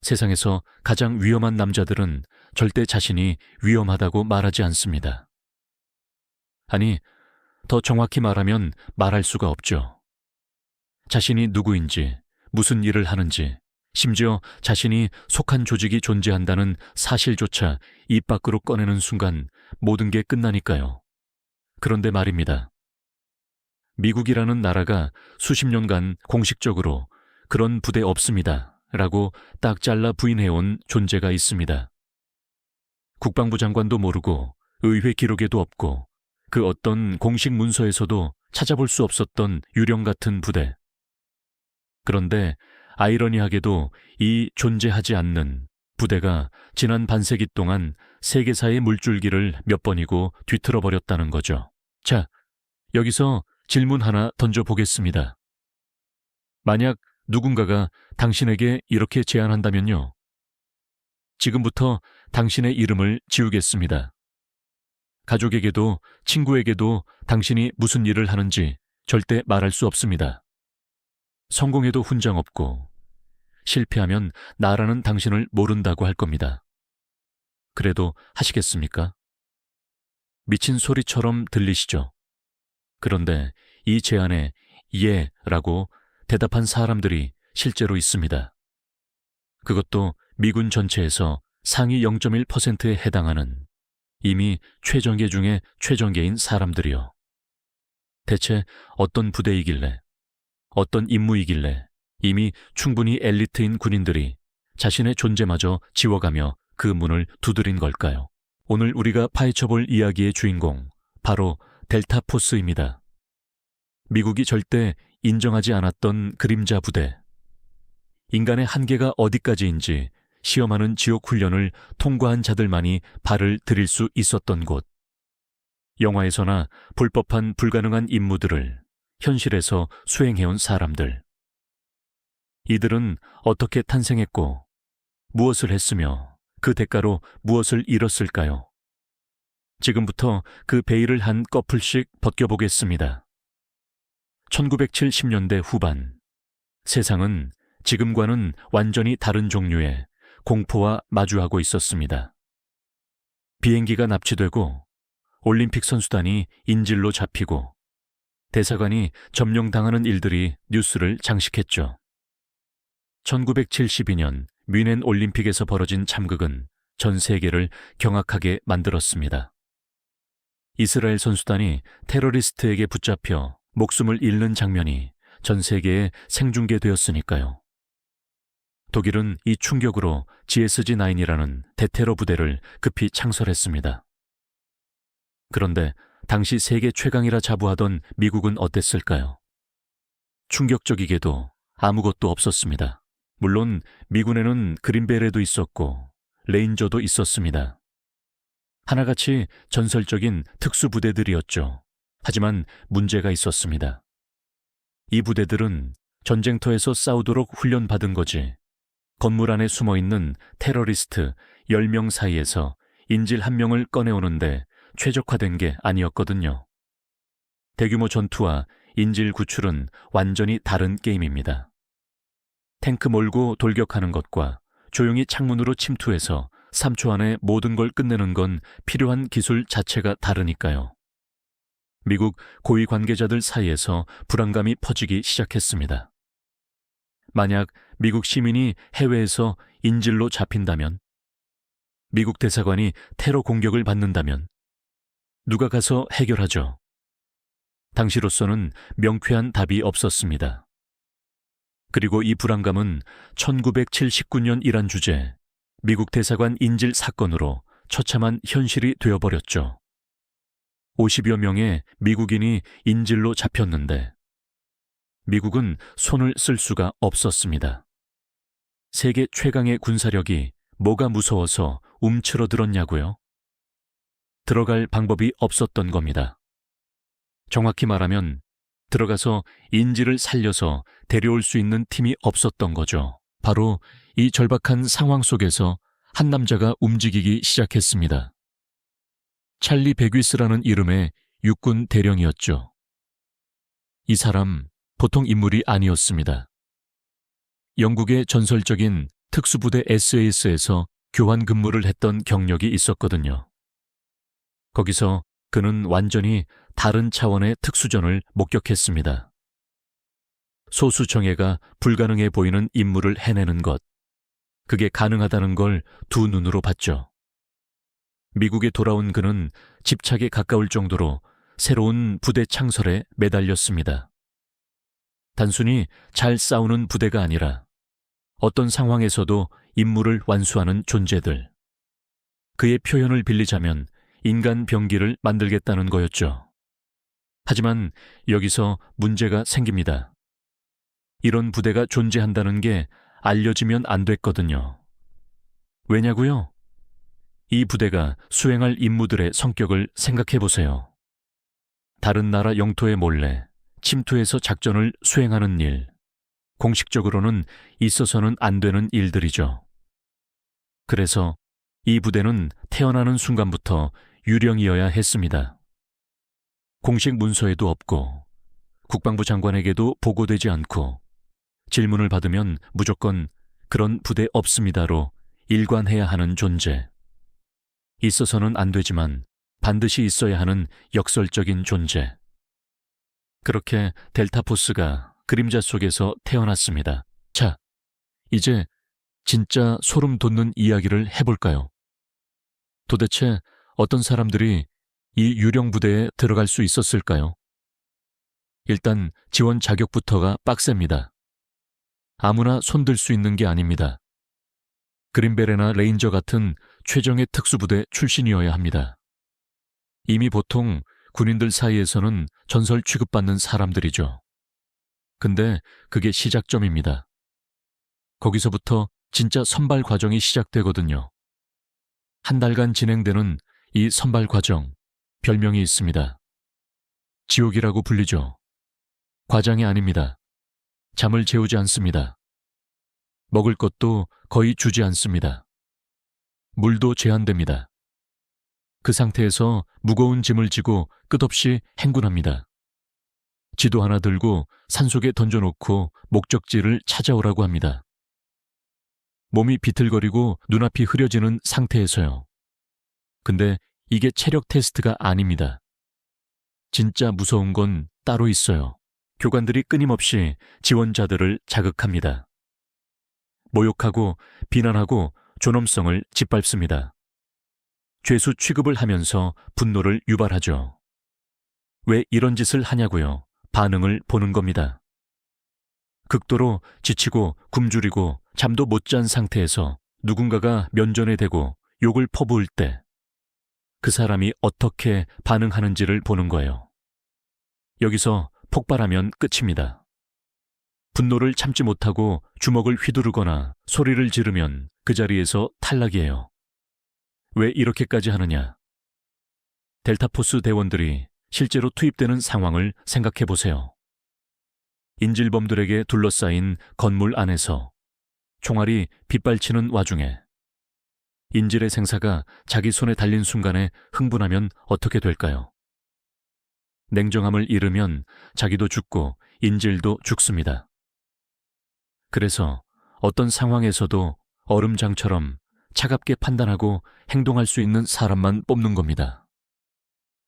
세상에서 가장 위험한 남자들은 절대 자신이 위험하다고 말하지 않습니다. 아니, 더 정확히 말하면 말할 수가 없죠. 자신이 누구인지, 무슨 일을 하는지, 심지어 자신이 속한 조직이 존재한다는 사실조차 입 밖으로 꺼내는 순간 모든 게 끝나니까요. 그런데 말입니다. 미국이라는 나라가 수십 년간 공식적으로 그런 부대 없습니다 라고 딱 잘라 부인해온 존재가 있습니다. 국방부 장관도 모르고 의회 기록에도 없고 그 어떤 공식 문서에서도 찾아볼 수 없었던 유령 같은 부대. 그런데 아이러니하게도 이 존재하지 않는 부대가 지난 반세기 동안 세계사의 물줄기를 몇 번이고 뒤틀어 버렸다는 거죠. 자, 여기서 질문 하나 던져보겠습니다. 만약 누군가가 당신에게 이렇게 제안한다면요. 지금부터 당신의 이름을 지우겠습니다. 가족에게도 친구에게도 당신이 무슨 일을 하는지 절대 말할 수 없습니다. 성공해도 훈장 없고 실패하면 나라는 당신을 모른다고 할 겁니다. 그래도 하시겠습니까? 미친 소리처럼 들리시죠? 그런데 이 제안에 예라고 대답한 사람들이 실제로 있습니다. 그것도 미군 전체에서 상위 0.1%에 해당하는 이미 최정예 중에 최정예인 사람들이요. 대체 어떤 부대이길래, 어떤 임무이길래 이미 충분히 엘리트인 군인들이 자신의 존재마저 지워가며 그 문을 두드린 걸까요? 오늘 우리가 파헤쳐볼 이야기의 주인공, 바로 델타 포스입니다. 미국이 절대 인정하지 않았던 그림자 부대. 인간의 한계가 어디까지인지 시험하는 지옥 훈련을 통과한 자들만이 발을 들일 수 있었던 곳. 영화에서나 볼 법한 불가능한 임무들을 현실에서 수행해온 사람들. 이들은 어떻게 탄생했고 무엇을 했으며 그 대가로 무엇을 잃었을까요? 지금부터 그 베일을 한 꺼풀씩 벗겨보겠습니다. 1970년대 후반, 세상은 지금과는 완전히 다른 종류의 공포와 마주하고 있었습니다. 비행기가 납치되고 올림픽 선수단이 인질로 잡히고 대사관이 점령당하는 일들이 뉴스를 장식했죠. 1972년 뮌헨 올림픽에서 벌어진 참극은 전 세계를 경악하게 만들었습니다. 이스라엘 선수단이 테러리스트에게 붙잡혀 목숨을 잃는 장면이 전 세계에 생중계되었으니까요. 독일은 이 충격으로 GSG-9이라는 대테러 부대를 급히 창설했습니다. 그런데 당시 세계 최강이라 자부하던 미국은 어땠을까요? 충격적이게도 아무것도 없었습니다. 물론 미군에는 그린베레도 있었고 레인저도 있었습니다. 하나같이 전설적인 특수부대들이었죠. 하지만 문제가 있었습니다. 이 부대들은 전쟁터에서 싸우도록 훈련받은 거지 건물 안에 숨어있는 테러리스트 10명 사이에서 인질 1명을 꺼내오는데 최적화된 게 아니었거든요. 대규모 전투와 인질 구출은 완전히 다른 게임입니다. 탱크 몰고 돌격하는 것과 조용히 창문으로 침투해서 3초 안에 모든 걸 끝내는 건 필요한 기술 자체가 다르니까요. 미국 고위 관계자들 사이에서 불안감이 퍼지기 시작했습니다. 만약 미국 시민이 해외에서 인질로 잡힌다면, 미국 대사관이 테러 공격을 받는다면 누가 가서 해결하죠? 당시로서는 명쾌한 답이 없었습니다. 그리고 이 불안감은 1979년 이란 주재 미국 대사관 인질 사건으로 처참한 현실이 되어버렸죠. 50여 명의 미국인이 인질로 잡혔는데 미국은 손을 쓸 수가 없었습니다. 세계 최강의 군사력이 뭐가 무서워서 움츠러들었냐고요? 들어갈 방법이 없었던 겁니다. 정확히 말하면 들어가서 인질을 살려서 데려올 수 있는 팀이 없었던 거죠. 바로 이 절박한 상황 속에서 한 남자가 움직이기 시작했습니다. 찰리 베귀스라는 이름의 육군 대령이었죠. 이 사람 보통 인물이 아니었습니다. 영국의 전설적인 특수부대 SAS에서 교환 근무를 했던 경력이 있었거든요. 거기서 그는 완전히 다른 차원의 특수전을 목격했습니다. 소수정예가 불가능해 보이는 임무를 해내는 것, 그게 가능하다는 걸 두 눈으로 봤죠. 미국에 돌아온 그는 집착에 가까울 정도로 새로운 부대 창설에 매달렸습니다. 단순히 잘 싸우는 부대가 아니라 어떤 상황에서도 임무를 완수하는 존재들. 그의 표현을 빌리자면 인간 병기를 만들겠다는 거였죠. 하지만 여기서 문제가 생깁니다. 이런 부대가 존재한다는 게 알려지면 안 됐거든요. 왜냐고요? 이 부대가 수행할 임무들의 성격을 생각해 보세요. 다른 나라 영토에 몰래 침투해서 작전을 수행하는 일, 공식적으로는 있어서는 안 되는 일들이죠. 그래서 이 부대는 태어나는 순간부터 유령이어야 했습니다. 공식 문서에도 없고 국방부 장관에게도 보고되지 않고 질문을 받으면 무조건 그런 부대 없습니다로 일관해야 하는 존재. 있어서는 안 되지만 반드시 있어야 하는 역설적인 존재. 그렇게 델타포스가 그림자 속에서 태어났습니다. 자, 이제 진짜 소름 돋는 이야기를 해볼까요? 도대체 어떤 사람들이 이 유령 부대에 들어갈 수 있었을까요? 일단 지원 자격부터가 빡셉니다. 아무나 손들 수 있는 게 아닙니다. 그린베레나 레인저 같은 최정예 특수부대 출신이어야 합니다. 이미 보통 군인들 사이에서는 전설 취급받는 사람들이죠. 근데 그게 시작점입니다. 거기서부터 진짜 선발 과정이 시작되거든요. 한 달간 진행되는 이 선발 과정, 별명이 있습니다. 지옥이라고 불리죠. 과장이 아닙니다. 잠을 재우지 않습니다. 먹을 것도 거의 주지 않습니다. 물도 제한됩니다. 그 상태에서 무거운 짐을 지고 끝없이 행군합니다. 지도 하나 들고 산속에 던져놓고 목적지를 찾아오라고 합니다. 몸이 비틀거리고 눈앞이 흐려지는 상태에서요. 근데 이게 체력 테스트가 아닙니다. 진짜 무서운 건 따로 있어요. 교관들이 끊임없이 지원자들을 자극합니다. 모욕하고 비난하고 존엄성을 짓밟습니다. 죄수 취급을 하면서 분노를 유발하죠. 왜 이런 짓을 하냐고요? 반응을 보는 겁니다. 극도로 지치고 굶주리고 잠도 못 잔 상태에서 누군가가 면전에 대고 욕을 퍼부을 때 그 사람이 어떻게 반응하는지를 보는 거예요. 여기서 폭발하면 끝입니다. 분노를 참지 못하고 주먹을 휘두르거나 소리를 지르면 그 자리에서 탈락이에요. 왜 이렇게까지 하느냐? 델타포스 대원들이 실제로 투입되는 상황을 생각해 보세요. 인질범들에게 둘러싸인 건물 안에서 총알이 빗발치는 와중에 인질의 생사가 자기 손에 달린 순간에 흥분하면 어떻게 될까요? 냉정함을 잃으면 자기도 죽고 인질도 죽습니다. 그래서 어떤 상황에서도 얼음장처럼 차갑게 판단하고 행동할 수 있는 사람만 뽑는 겁니다.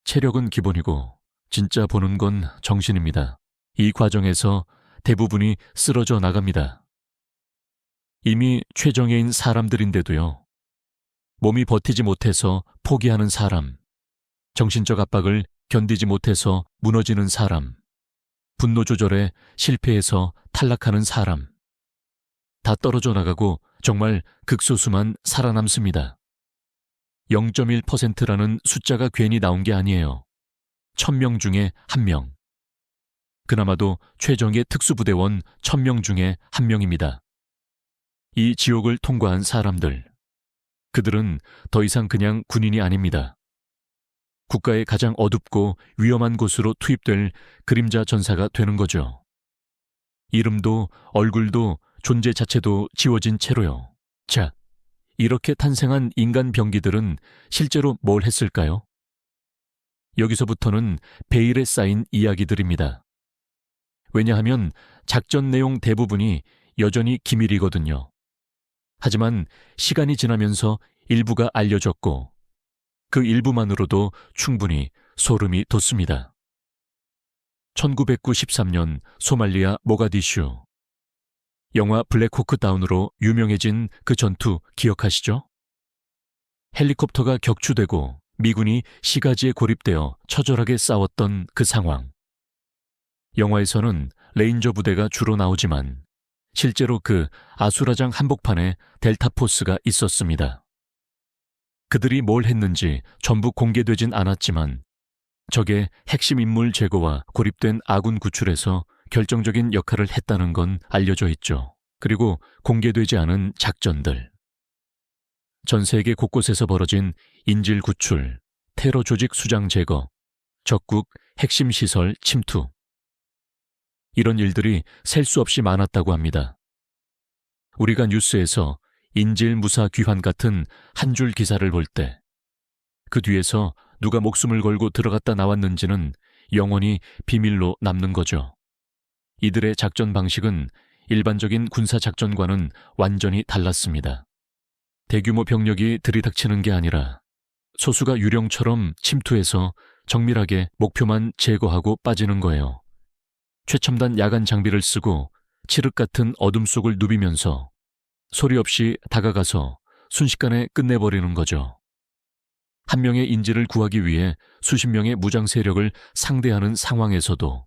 체력은 기본이고 진짜 보는 건 정신입니다. 이 과정에서 대부분이 쓰러져 나갑니다. 이미 최정예인 사람들인데도요. 몸이 버티지 못해서 포기하는 사람, 정신적 압박을 견디지 못해서 무너지는 사람, 분노 조절에 실패해서 탈락하는 사람, 다 떨어져 나가고 정말 극소수만 살아남습니다. 0.1%라는 숫자가 괜히 나온 게 아니에요. 1000명 중에 1명. 그나마도 최정예 특수부대원 1000명 중에 1명입니다. 이 지옥을 통과한 사람들. 그들은 더 이상 그냥 군인이 아닙니다. 국가의 가장 어둡고 위험한 곳으로 투입될 그림자 전사가 되는 거죠. 이름도 얼굴도 존재 자체도 지워진 채로요. 자, 이렇게 탄생한 인간 병기들은 실제로 뭘 했을까요? 여기서부터는 베일에 쌓인 이야기들입니다. 왜냐하면 작전 내용 대부분이 여전히 기밀이거든요. 하지만 시간이 지나면서 일부가 알려졌고 그 일부만으로도 충분히 소름이 돋습니다. 1993년 소말리아 모가디슈. 영화 블랙호크 다운으로 유명해진 그 전투 기억하시죠? 헬리콥터가 격추되고 미군이 시가지에 고립되어 처절하게 싸웠던 그 상황. 영화에서는 레인저 부대가 주로 나오지만 실제로 그 아수라장 한복판에 델타포스가 있었습니다. 그들이 뭘 했는지 전부 공개되진 않았지만 적의 핵심 인물 제거와 고립된 아군 구출에서 결정적인 역할을 했다는 건 알려져 있죠. 그리고 공개되지 않은 작전들. 전 세계 곳곳에서 벌어진 인질 구출, 테러 조직 수장 제거, 적국 핵심 시설 침투. 이런 일들이 셀 수 없이 많았다고 합니다. 우리가 뉴스에서 인질 무사 귀환 같은 한 줄 기사를 볼 때 그 뒤에서 누가 목숨을 걸고 들어갔다 나왔는지는 영원히 비밀로 남는 거죠. 이들의 작전 방식은 일반적인 군사 작전과는 완전히 달랐습니다. 대규모 병력이 들이닥치는 게 아니라 소수가 유령처럼 침투해서 정밀하게 목표만 제거하고 빠지는 거예요. 최첨단 야간 장비를 쓰고 칠흑 같은 어둠 속을 누비면서 소리 없이 다가가서 순식간에 끝내버리는 거죠. 한 명의 인질을 구하기 위해 수십 명의 무장 세력을 상대하는 상황에서도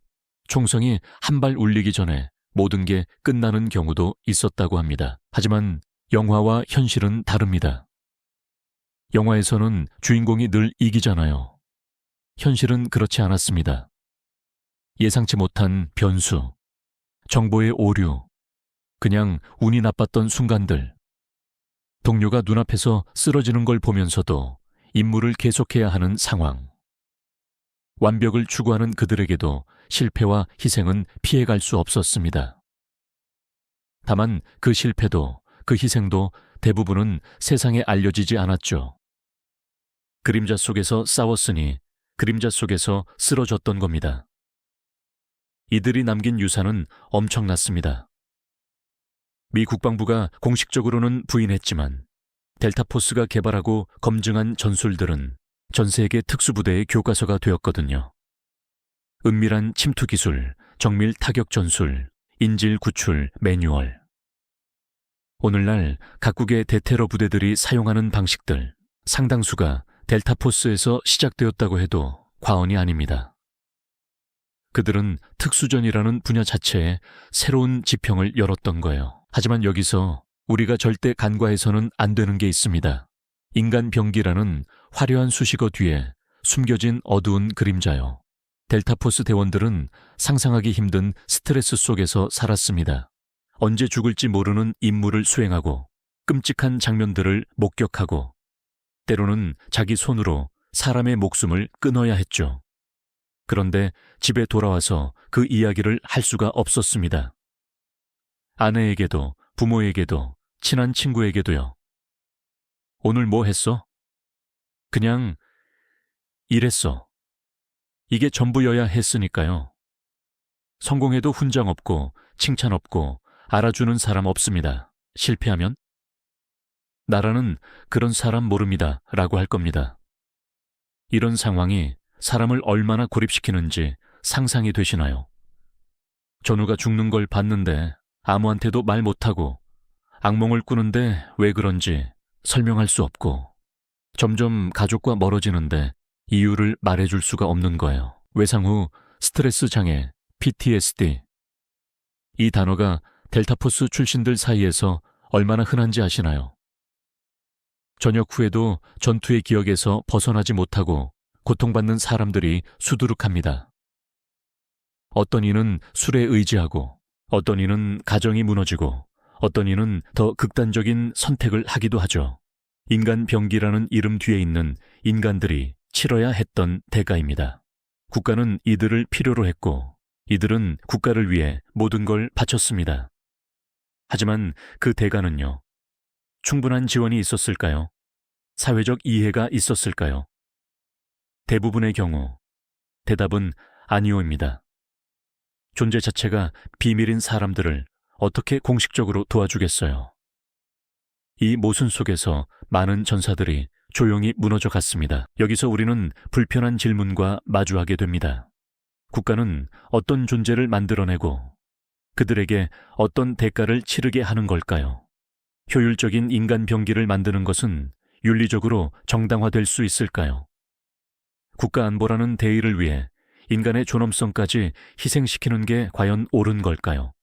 총성이 한 발 울리기 전에 모든 게 끝나는 경우도 있었다고 합니다. 하지만 영화와 현실은 다릅니다. 영화에서는 주인공이 늘 이기잖아요. 현실은 그렇지 않았습니다. 예상치 못한 변수, 정보의 오류, 그냥 운이 나빴던 순간들, 동료가 눈앞에서 쓰러지는 걸 보면서도 임무를 계속해야 하는 상황. 완벽을 추구하는 그들에게도 실패와 희생은 피해갈 수 없었습니다. 다만 그 실패도 그 희생도 대부분은 세상에 알려지지 않았죠. 그림자 속에서 싸웠으니 그림자 속에서 쓰러졌던 겁니다. 이들이 남긴 유산은 엄청났습니다. 미 국방부가 공식적으로는 부인했지만 델타포스가 개발하고 검증한 전술들은 전 세계 특수부대의 교과서가 되었거든요. 은밀한 침투 기술, 정밀 타격 전술, 인질 구출 매뉴얼. 오늘날 각국의 대테러 부대들이 사용하는 방식들, 상당수가 델타포스에서 시작되었다고 해도 과언이 아닙니다. 그들은 특수전이라는 분야 자체에 새로운 지평을 열었던 거예요. 하지만 여기서 우리가 절대 간과해서는 안 되는 게 있습니다. 인간 병기라는 화려한 수식어 뒤에 숨겨진 어두운 그림자요. 델타포스 대원들은 상상하기 힘든 스트레스 속에서 살았습니다. 언제 죽을지 모르는 임무를 수행하고 끔찍한 장면들을 목격하고 때로는 자기 손으로 사람의 목숨을 끊어야 했죠. 그런데 집에 돌아와서 그 이야기를 할 수가 없었습니다. 아내에게도 부모에게도 친한 친구에게도요. 오늘 뭐 했어? 그냥 일했어. 이게 전부여야 했으니까요. 성공해도 훈장 없고 칭찬 없고 알아주는 사람 없습니다. 실패하면? 나라는 그런 사람 모릅니다. 라고 할 겁니다. 이런 상황이 사람을 얼마나 고립시키는지 상상이 되시나요? 전우가 죽는 걸 봤는데 아무한테도 말 못하고 악몽을 꾸는데 왜 그런지 설명할 수 없고 점점 가족과 멀어지는데 이유를 말해줄 수가 없는 거예요. 외상 후 스트레스 장애, PTSD. 이 단어가 델타포스 출신들 사이에서 얼마나 흔한지 아시나요? 전역 후에도 전투의 기억에서 벗어나지 못하고 고통받는 사람들이 수두룩합니다. 어떤 이는 술에 의지하고 어떤 이는 가정이 무너지고 어떤 이는 더 극단적인 선택을 하기도 하죠. 인간 병기라는 이름 뒤에 있는 인간들이 치러야 했던 대가입니다. 국가는 이들을 필요로 했고 이들은 국가를 위해 모든 걸 바쳤습니다. 하지만 그 대가는요. 충분한 지원이 있었을까요? 사회적 이해가 있었을까요? 대부분의 경우 대답은 아니오입니다. 존재 자체가 비밀인 사람들을 어떻게 공식적으로 도와주겠어요? 이 모순 속에서 많은 전사들이 조용히 무너져 갔습니다. 여기서 우리는 불편한 질문과 마주하게 됩니다. 국가는 어떤 존재를 만들어내고 그들에게 어떤 대가를 치르게 하는 걸까요? 효율적인 인간 병기를 만드는 것은 윤리적으로 정당화될 수 있을까요? 국가 안보라는 대의를 위해 인간의 존엄성까지 희생시키는 게 과연 옳은 걸까요?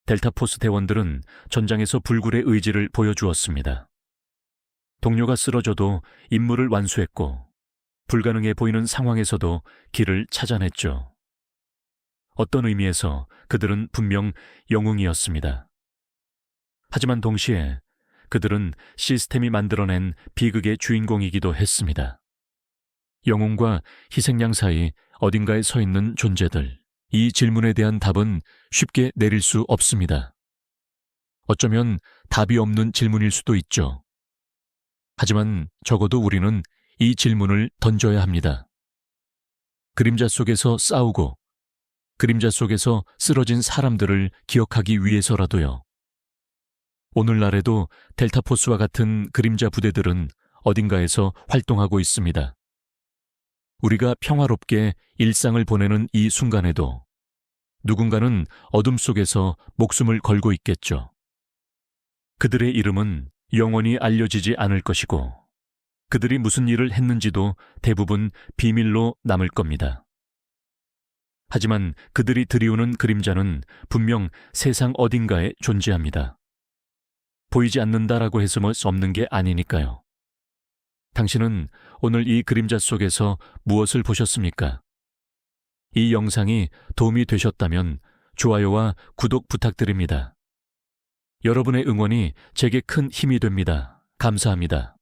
델타포스 대원들은 전장에서 불굴의 의지를 보여주었습니다. 동료가 쓰러져도 임무를 완수했고 불가능해 보이는 상황에서도 길을 찾아냈죠. 어떤 의미에서 그들은 분명 영웅이었습니다. 하지만 동시에 그들은 시스템이 만들어낸 비극의 주인공이기도 했습니다. 영웅과 희생양 사이 어딘가에 서 있는 존재들, 이 질문에 대한 답은 쉽게 내릴 수 없습니다. 어쩌면 답이 없는 질문일 수도 있죠. 하지만 적어도 우리는 이 질문을 던져야 합니다. 그림자 속에서 싸우고 그림자 속에서 쓰러진 사람들을 기억하기 위해서라도요. 오늘날에도 델타포스와 같은 그림자 부대들은 어딘가에서 활동하고 있습니다. 우리가 평화롭게 일상을 보내는 이 순간에도 누군가는 어둠 속에서 목숨을 걸고 있겠죠. 그들의 이름은 영원히 알려지지 않을 것이고 그들이 무슨 일을 했는지도 대부분 비밀로 남을 겁니다. 하지만 그들이 들이우는 그림자는 분명 세상 어딘가에 존재합니다. 보이지 않는다라고 해서 뭐 없는 게 아니니까요. 당신은 오늘 이 그림자 속에서 무엇을 보셨습니까? 이 영상이 도움이 되셨다면 좋아요와 구독 부탁드립니다. 여러분의 응원이 제게 큰 힘이 됩니다. 감사합니다.